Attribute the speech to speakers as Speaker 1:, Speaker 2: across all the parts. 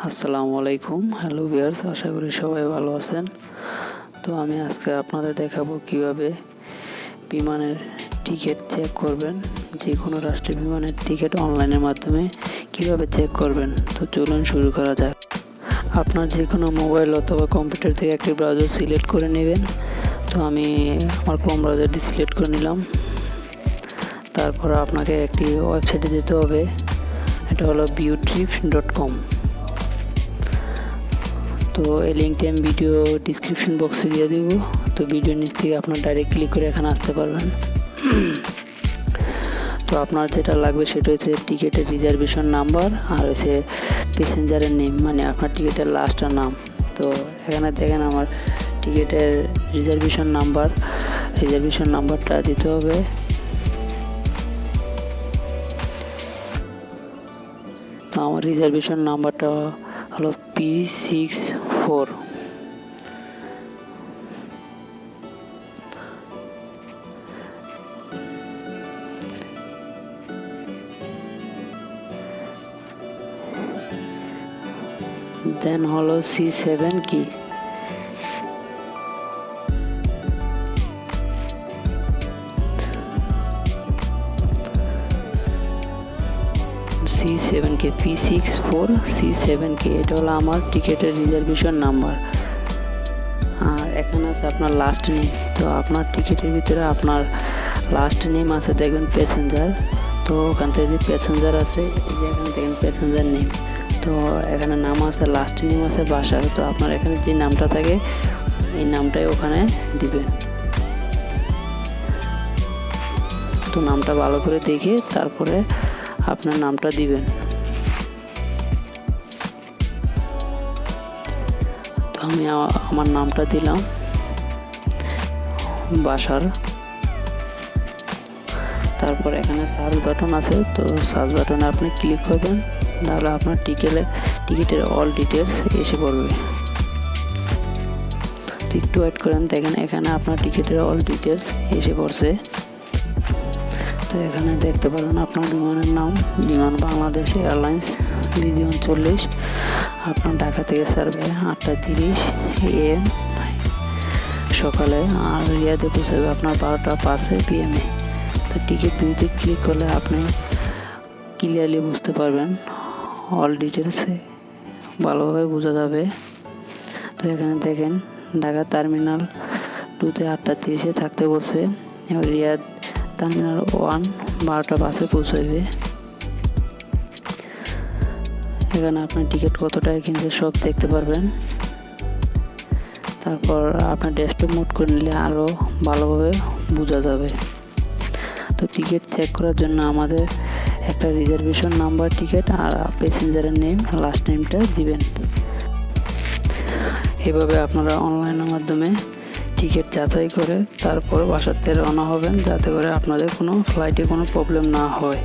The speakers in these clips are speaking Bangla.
Speaker 1: আসসালামু আলাইকুম। হ্যালো ভিউয়ার্স, আশা করি সবাই ভালো আছেন। তো আমি আজকে আপনাদের দেখাবো কিভাবে বিমানের টিকিট চেক করবেন। যে কোনো রাষ্ট্রের বিমানের টিকিট অনলাইনের মাধ্যমে কিভাবে চেক করবেন। তো চলুন শুরু করা যাক। আপনার যে কোনো মোবাইল অথবা কম্পিউটার থেকে একটি ব্রাউজার সিলেক্ট করে নেবেন। তো আমি আমার ক্রোম ব্রাউজারটি সিলেক্ট করে নিলাম। তারপর আপনাকে একটি ওয়েবসাইটে যেতে হবে। এটা হলো viewtrip.com। তো এই লিঙ্কটি আমি ভিডিও ডিসক্রিপশন বক্সে দিয়ে দিব। তো ভিডিওর নিচ থেকে আপনার ডাইরেক্ট ক্লিক করে এখানে আসতে পারবেন। তো আপনার যেটা লাগবে সেটা হচ্ছে টিকিটের রিজার্ভেশন নাম্বার আর হচ্ছে প্যাসেঞ্জারের নেম, মানে আপনার টিকিটের লাস্টের নাম। তো এখানে দেখেন আমার টিকিটের রিজার্ভেশন নাম্বারটা দিতে হবে। তো আমার রিজার্ভেশন নাম্বারটা হলো P64। দেন হলো C7 কি। C7K P64 C7K, এটা হলো আমার টিকিটের রিজার্ভেশন নাম্বার। আর এখানে আছে আপনার লাস্ট নেম। তো আপনার টিকিটের ভিতরে আপনার লাস্ট নেম আছে, দেখবেন প্যাসেঞ্জার। তো ওখান থেকে যে প্যাসেঞ্জার আছে, এই যে এখানে দেখেন প্যাসেঞ্জার নেম। তো এখানে নাম আছে, লাস্ট নেম আছে, বাসার। তো আপনার এখানে যে নামটা থাকে এই নামটাই ওখানে দিবেন। তো নামটা ভালো করে দেখে তারপরে আপনার নামটা দিবেন। তো আমি আমার নামটা দিলাম বাসার। তারপর এখানে সার্চ বাটন আছে। তো সার্চ বাটনে আপনি ক্লিক করবেন, তাহলে আপনার টিকিটের অল ডিটেলস এসে পড়বে। তো একটু ওয়েট করেন, দেখেন এখানে আপনার টিকিটের অল ডিটেলস এসে পড়ছে। তো এখানে দেখতে পারেন আপনার বিমানের নাম, বিমান বাংলাদেশ এয়ারলাইন্স রিজিয়ন 40। আপনার ঢাকা থেকে ছাড়বে 8:30 AM সকালে, আর রিয়াদে পৌঁছাবে আপনার 12:05 PM। তো টিকিট ভিউতে ক্লিক করলে আপনি ক্লিয়ারলি বুঝতে পারবেন, অল ডিটেলসে ভালোভাবে বোঝা যাবে। তো এখানে দেখেন ঢাকা টার্মিনাল 2-তে 8:30 থাকতে বলছে। এবার রিয়াদ টার্মিনাল 1 12:05 পৌঁছাবে। এখানে আপনার টিকিট কত টাকা কিনছে সব দেখতে পারবেন। তারপর আপনার ডেস্কটপ মোড করে নিলে আরও ভালোভাবে বোঝা যাবে। তো টিকিট চেক করার জন্য আমাদের একটা রিজার্ভেশন নাম্বার, টিকিট আর প্যাসেঞ্জারের নেম, লাস্ট নেমটা দিবেন। এভাবে আপনারা অনলাইনের মাধ্যমে টিকিট যাচাই করে তারপর বাসাতে রওনা হবেন, যাতে করে আপনাদের কোনো ফ্লাইটে কোনো প্রবলেম না হয়।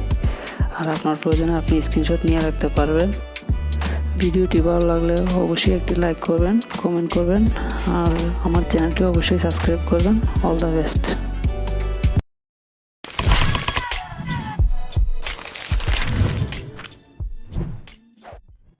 Speaker 1: আর আপনার প্রয়োজনে আপনি স্ক্রিনশট নিয়ে রাখতে পারবেন। ভিডিওটি ভালো লাগলে অবশ্যই একটি লাইক করবেন, কমেন্ট করবেন, আর আমার চ্যানেলটি অবশ্যই সাবস্ক্রাইব করবেন। All the best.